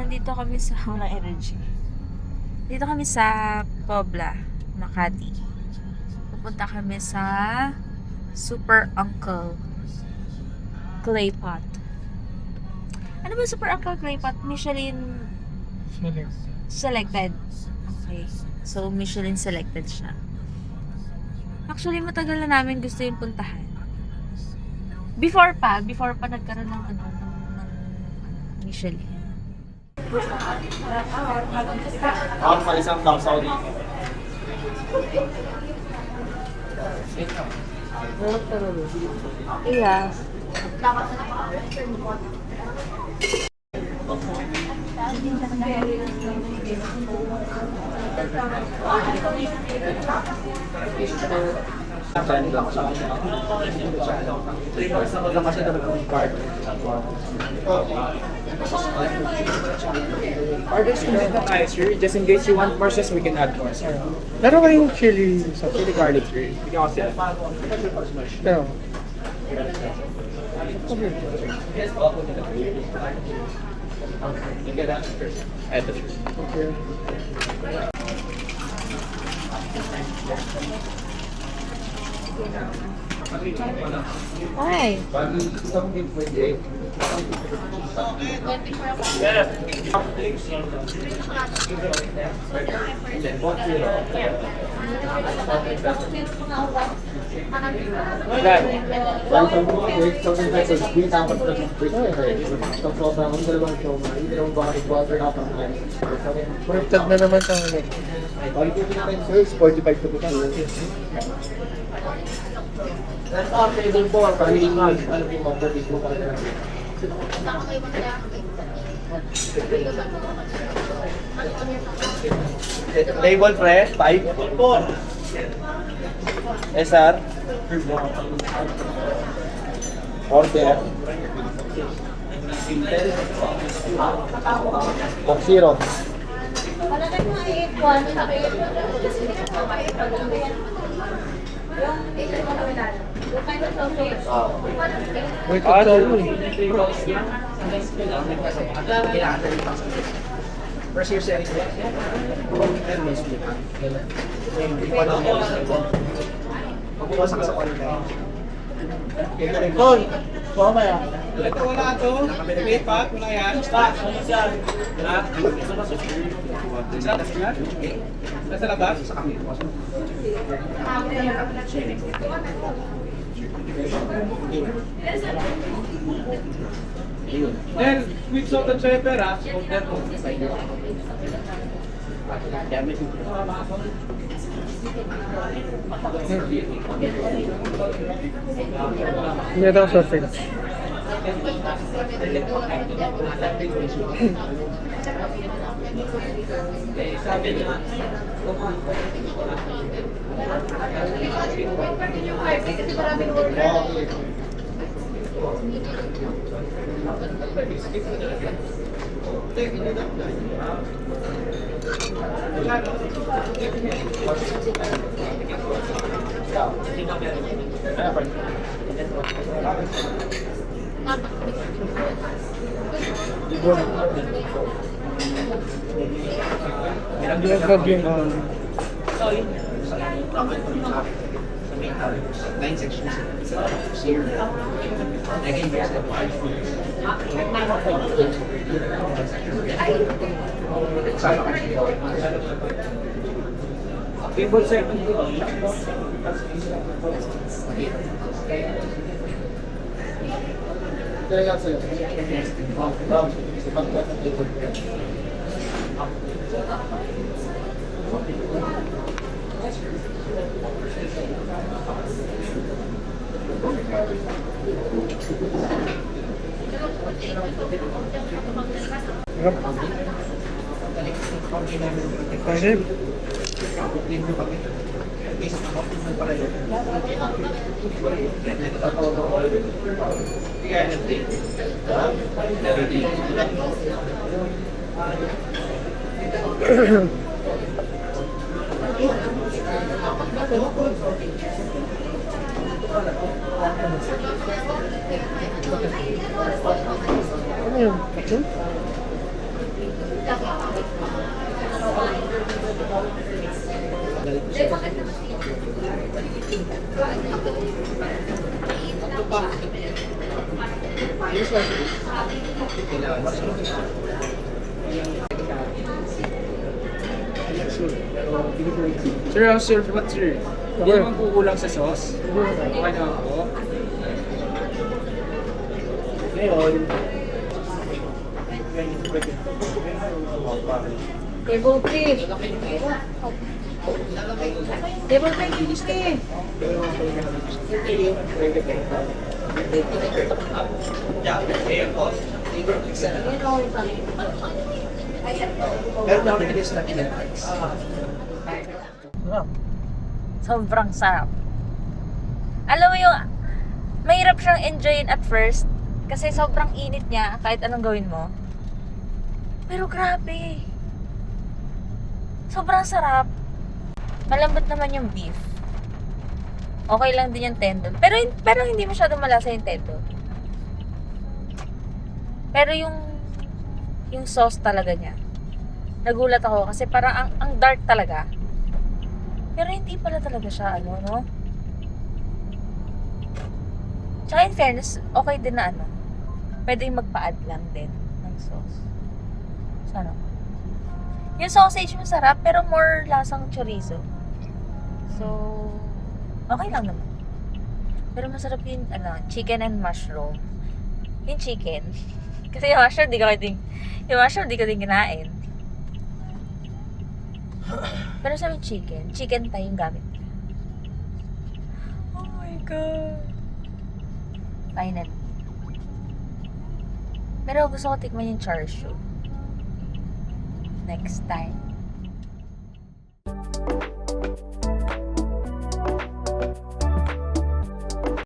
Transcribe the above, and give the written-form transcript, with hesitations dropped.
nandito kami sa walang energy. Dito kami sa Pobla, Makati. Pupunta kami sa Super Uncle Clay Pot. Ano ba Super Uncle Clay Pot? Michelin selected. Okay. So, Michelin selected siya. Actually, matagal na namin gusto yung puntahan. Before pa nagkaroon ng ng Michelin. Ako pa isang Black Saudi. Yeah. Orders can be nice, sir. Just in case you want more sauce, we can add more, sir. Meron kayong chili sa Chili garlic, sir. Bigyan ko sila. pero Eto, sir. okay. Hi. Baliktad na naman tayo. 45 to 2. That's our table 4, kahilingan. Ano po yung mag-service mo para natin? Label pre, 5. 4. SR. Order. Coke Zero. Palagay mo ay 8-1, sabi yung kind of sausage. May totoo eh. First year series. Pagbukasan ka sa quality. Tol! Mamaya. Ito wala to. May pat, wala yan. Stock. Ha? Nasa labas? Sa kami. Then, with salt and pepper, ha? Salt and pepper. Meron sausage. Ginagab yung Nine sections. Here. Again, here's the five. Table 7. Kasi ano yun? Ito? Sir, how's your food, sir? Hindi naman kukulang sa sauce. Okay naman po. Ngayon, Table fish. Table fish, fish. Pero nakalilis na pinag-ice. Sobrang sarap. Alam mo yung, mahirap siyang enjoyin at first. Kasi sobrang init niya, kahit anong gawin mo. Pero grabe. Sobrang sarap. Malambot naman yung beef. Okay lang din yung tendon. Pero hindi masyadong malasa yung tendon. Pero yung sauce talaga niya. Nagulat ako kasi parang ang dark talaga. Pero hindi pala talaga siya no? Tsaka in fairness, okay din na pwede yung magpa-add lang din ng sauce. Sana. Yung sausage masarap, pero more lasang chorizo. So, okay lang naman. Pero masarap yung chicken and mushroom. Yung chicken. Kasi yung mushroom, di ko din kinain. Pero sa yung chicken tayo yung gamit. Oh my God. Final. Pero gusto ko tikman yung char siu. Next time.